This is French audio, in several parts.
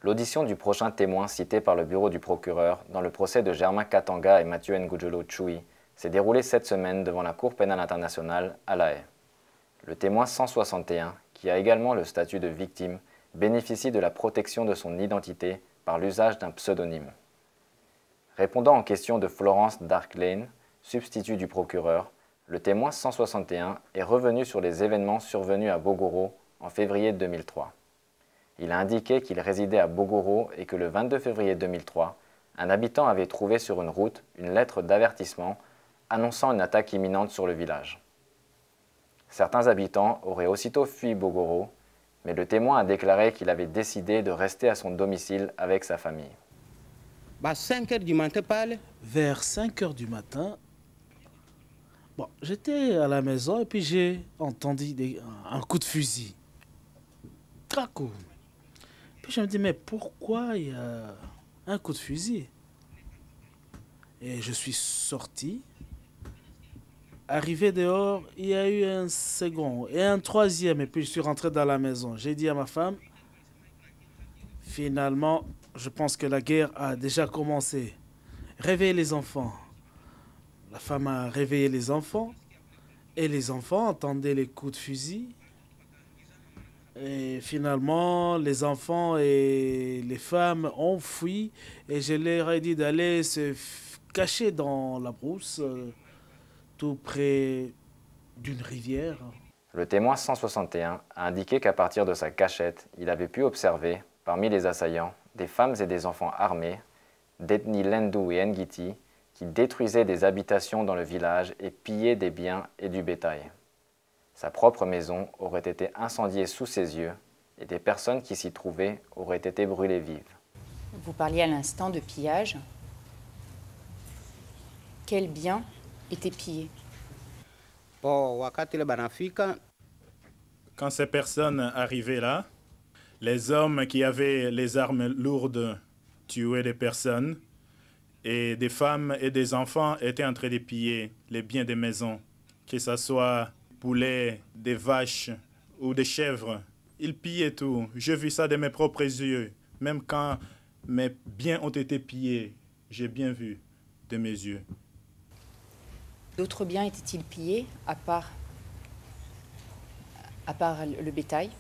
L'audition du prochain témoin cité par le bureau du procureur dans le procès de Germain Katanga et Mathieu Ngudjolo Tchoui s'est déroulée cette semaine devant la Cour pénale internationale à La Haye. Le témoin 161, qui a également le statut de victime, bénéficie de la protection de son identité par l'usage d'un pseudonyme. Répondant aux questions de Florence Darklane, substitut du procureur, le témoin 161 est revenu sur les événements survenus à Bogoro en février 2003. Il a indiqué qu'il résidait à Bogoro et que le 22 février 2003, un habitant avait trouvé sur une route une lettre d'avertissement annonçant une attaque imminente sur le village. Certains habitants auraient aussitôt fui Bogoro, mais le témoin a déclaré qu'il avait décidé de rester à son domicile avec sa famille. Vers 5 heures du matin, bon, j'étais à la maison et puis j'ai entendu un coup de fusil. Craco. Puis je me dis, mais pourquoi il y a un coup de fusil? Et je suis sorti. Arrivé dehors, il y a eu un second et un troisième. Et puis je suis rentré dans la maison. J'ai dit à ma femme, finalement, je pense que la guerre a déjà commencé. Réveillez les enfants. La femme a réveillé les enfants. Et les enfants entendaient les coups de fusil. Et finalement, les enfants et les femmes ont fui. Et je leur ai dit d'aller se cacher dans la brousse, tout près d'une rivière. Le témoin 161 a indiqué qu'à partir de sa cachette, il avait pu observer, parmi les assaillants, des femmes et des enfants armés, d'ethnie Lendu et Ngiti, qui détruisaient des habitations dans le village et pillaient des biens et du bétail. Sa propre maison aurait été incendiée sous ses yeux et des personnes qui s'y trouvaient auraient été brûlées vives. Vous parliez à l'instant de pillage. Quels biens étaient pillés? Quand ces personnes arrivaient là, les hommes qui avaient les armes lourdes tuaient des personnes et des femmes et des enfants étaient en train de piller les biens des maisons, que ce soit poulets, des vaches ou des chèvres. Ils pillaient tout. J'ai vu ça de mes propres yeux. Même quand mes biens ont été pillés, j'ai bien vu de mes yeux. D'autres biens étaient-ils pillés, à part le bétail?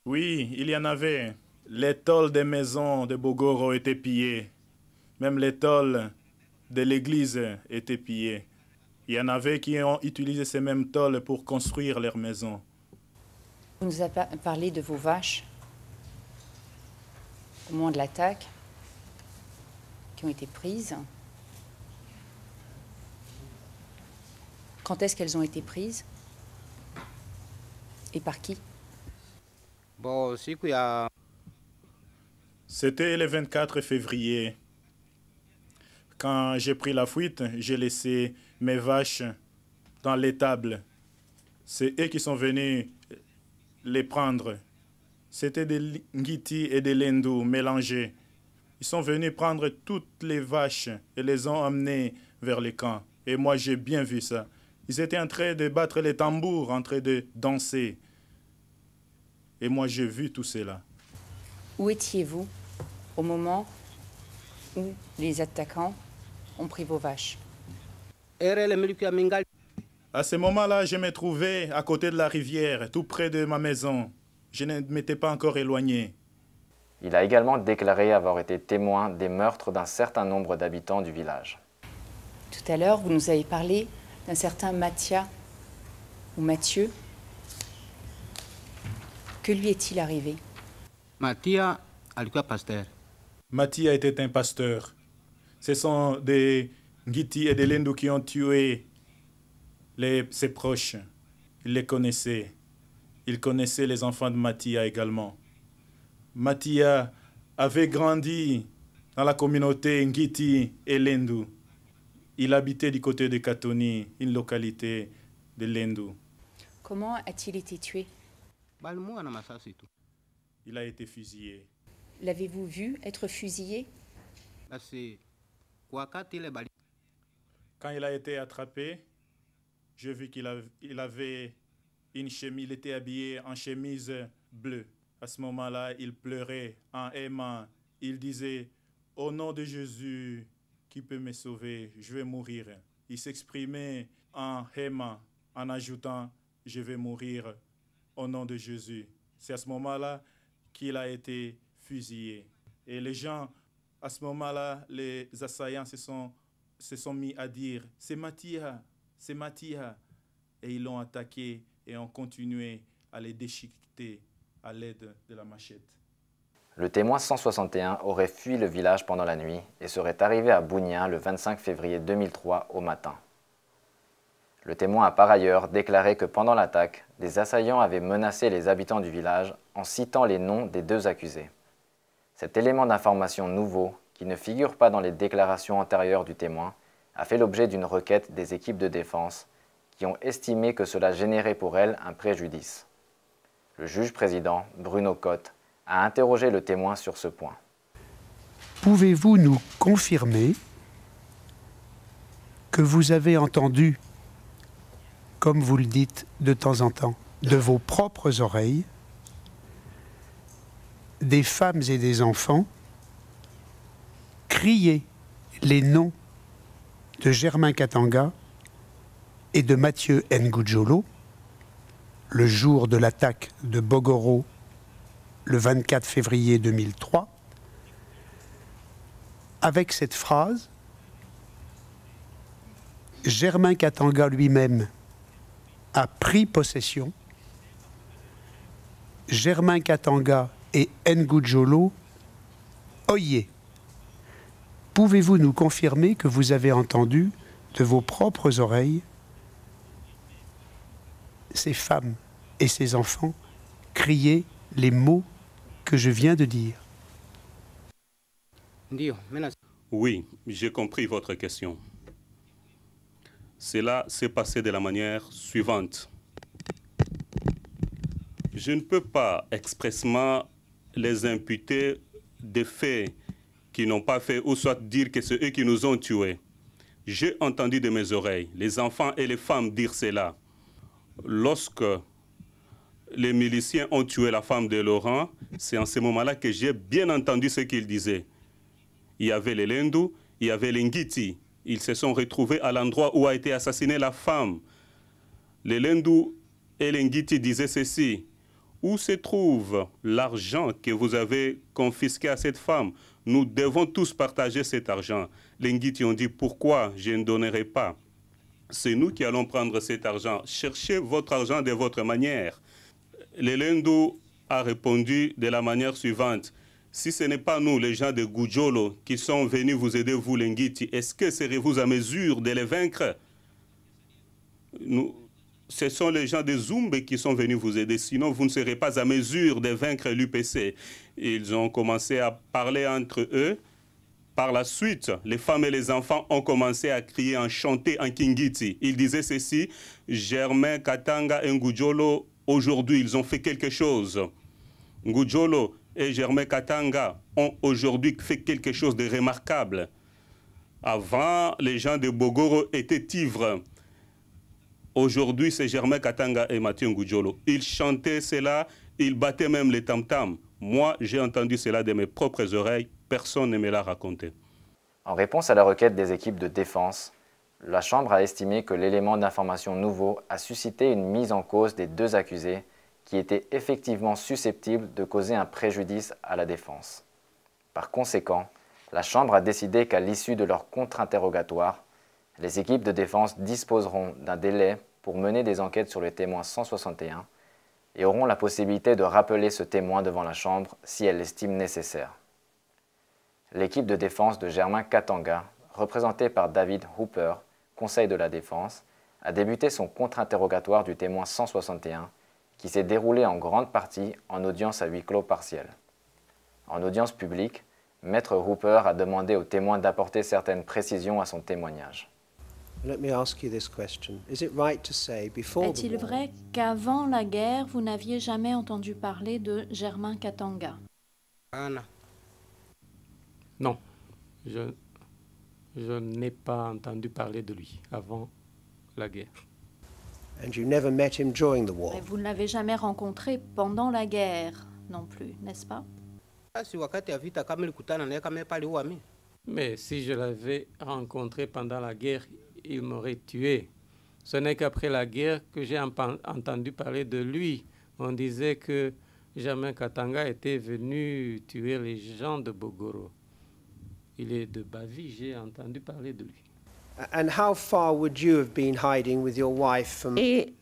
Oui, il y en avait. Les tôles des maisons de Bogoro étaient pillées. Même les tôles de l'église étaient pillées. Il y en avait qui ont utilisé ces mêmes tôles pour construire leurs maisons. Vous nous avez parlé de vos vaches au moment de l'attaque, qui ont été prises. Quand est-ce qu'elles ont été prises? Et par qui? C'était le 24 février. Quand j'ai pris la fuite, j'ai laissé mes vaches dans l'étable. C'est eux qui sont venus les prendre. C'était des Ngiti et des Lendu mélangés. Ils sont venus prendre toutes les vaches et les ont emmenées vers le camp. Et moi, j'ai bien vu ça. Ils étaient en train de battre les tambours, en train de danser. Et moi, j'ai vu tout cela. Où étiez-vous au moment où les attaquants ont pris vos vaches? À ce moment-là, je me trouvais à côté de la rivière, tout près de ma maison. Je ne m'étais pas encore éloigné. Il a également déclaré avoir été témoin des meurtres d'un certain nombre d'habitants du village. Tout à l'heure, vous nous avez parlé d'un certain Mathia ou Mathieu. Que lui est-il arrivé? Mathia était un pasteur. Ce sont des Ngiti et des Lendu qui ont tué ses proches. Il les connaissait. Il connaissait les enfants de Mathia également. Mathia avait grandi dans la communauté Ngiti et Lendu. Il habitait du côté de Katoni, une localité de Lendu. Comment a-t-il été tué? Il a été fusillé. L'avez-vous vu être fusillé? Quand il a été attrapé, j'ai vu qu'il avait une chemise, il était habillé en chemise bleue. À ce moment-là, il pleurait en aimant. Il disait, « Au nom de Jésus, qui peut me sauver? Je vais mourir. » Il s'exprimait en aimant, en ajoutant, « Je vais mourir au nom de Jésus. » C'est à ce moment-là qu'il a été fusillé. Et les gens, à ce moment-là, les assaillants se sont mis à dire, « C'est Mathia, c'est Mathia. » Et ils l'ont attaqué et ont continué à les déchiqueter à l'aide de la machette. Le témoin 161 aurait fui le village pendant la nuit et serait arrivé à Bunia le 25 février 2003 au matin. Le témoin a par ailleurs déclaré que pendant l'attaque, des assaillants avaient menacé les habitants du village en citant les noms des deux accusés. Cet élément d'information nouveau, qui ne figure pas dans les déclarations antérieures du témoin, a fait l'objet d'une requête des équipes de défense qui ont estimé que cela générait pour elles un préjudice. Le juge-président, Bruno Cotte, a interrogé le témoin sur ce point. Pouvez-vous nous confirmer que vous avez entendu, comme vous le dites de temps en temps, de vos propres oreilles, des femmes et des enfants crier les noms de Germain Katanga et de Mathieu Ngudjolo, le jour de l'attaque de Bogoro, le 24 février 2003, avec cette phrase, Germain Katanga lui-même a pris possession, Germain Katanga et Ngudjolo, oyez. Pouvez-vous nous confirmer que vous avez entendu de vos propres oreilles ces femmes et ces enfants crier les mots que je viens de dire? Oui, j'ai compris votre question. Cela s'est passé de la manière suivante. Je ne peux pas expressément les imputer des faits qu'ils n'ont pas fait ou soit dire que c'est eux qui nous ont tués. J'ai entendu de mes oreilles les enfants et les femmes dire cela. Lorsque les miliciens ont tué la femme de Laurent, c'est en ce moment-là que j'ai bien entendu ce qu'ils disaient. Il y avait les Lendu, il y avait les Ngiti. Ils se sont retrouvés à l'endroit où a été assassinée la femme. Les Lendu et les Ngiti disaient ceci. Où se trouve l'argent que vous avez confisqué à cette femme? Nous devons tous partager cet argent. Les Ngiti ont dit, pourquoi je ne donnerai pas? C'est nous qui allons prendre cet argent. Cherchez votre argent de votre manière. Les Lendu a répondu de la manière suivante. Si ce n'est pas nous, les gens de Ngudjolo, qui sont venus vous aider, vous, les Ngiti, est-ce que serez-vous à mesure de les vaincre? Ce sont les gens de Zumbe qui sont venus vous aider, sinon vous ne serez pas à mesure de vaincre l'UPC. Ils ont commencé à parler entre eux. Par la suite, les femmes et les enfants ont commencé à crier, à chanter en Kingiti. Ils disaient ceci, Germain Katanga et Ngudjolo, aujourd'hui, ils ont fait quelque chose. Ngudjolo et Germain Katanga ont aujourd'hui fait quelque chose de remarquable. Avant, les gens de Bogoro étaient ivres. Aujourd'hui, c'est Germain Katanga et Mathieu Ngudjolo. Ils chantaient cela, ils battaient même les tam-tams. Moi, j'ai entendu cela de mes propres oreilles. Personne ne me l'a raconté. En réponse à la requête des équipes de défense, la Chambre a estimé que l'élément d'information nouveau a suscité une mise en cause des deux accusés qui étaient effectivement susceptibles de causer un préjudice à la défense. Par conséquent, la Chambre a décidé qu'à l'issue de leur contre-interrogatoire, les équipes de défense disposeront d'un délai pour mener des enquêtes sur le témoin 161 et auront la possibilité de rappeler ce témoin devant la Chambre si elle l'estime nécessaire. L'équipe de défense de Germain Katanga, représentée par David Hooper, Conseil de la Défense, a débuté son contre-interrogatoire du témoin 161 qui s'est déroulé en grande partie en audience à huis clos partiel. En audience publique, Maître Hooper a demandé au témoin d'apporter certaines précisions à son témoignage. Est-il vrai qu'avant la guerre, vous n'aviez jamais entendu parler de Germain Katanga? Non, je n'ai pas entendu parler de lui avant la guerre. Et vous ne l'avez jamais rencontré pendant la guerre? non plus, n'est-ce pas? Mais si je l'avais rencontré pendant la guerre, il m'aurait tué. Ce n'est qu'après la guerre que j'ai entendu parler de lui. On disait que Germain Katanga était venu tuer les gens de Bogoro. Il est de Bavi, j'ai entendu parler de lui. And how far would you have been hiding with your wife from... Et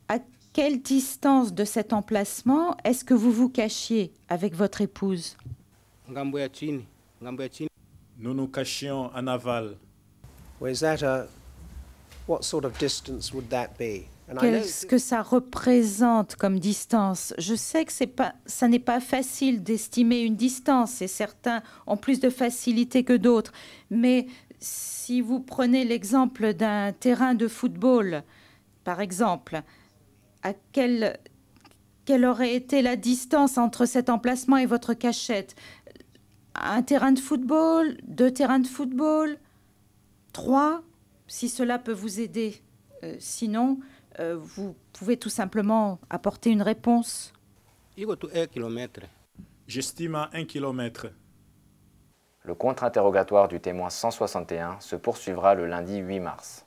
à quelle distance de cet emplacement est-ce que vous vous cachiez avec votre épouse? Nous nous cachions en aval. What sort of distance would that be? Qu'est-ce que ça représente comme distance? Je sais que ça n'est pas facile d'estimer une distance et certains ont plus de facilité que d'autres. Mais si vous prenez l'exemple d'un terrain de football, par exemple, quelle aurait été la distance entre cet emplacement et votre cachette? Un terrain de football, 2 terrains de football, 3, si cela peut vous aider. Sinon, vous pouvez tout simplement apporter une réponse. J'estime à 1 kilomètre. Le contre-interrogatoire du témoin 161 se poursuivra le lundi 8 mars.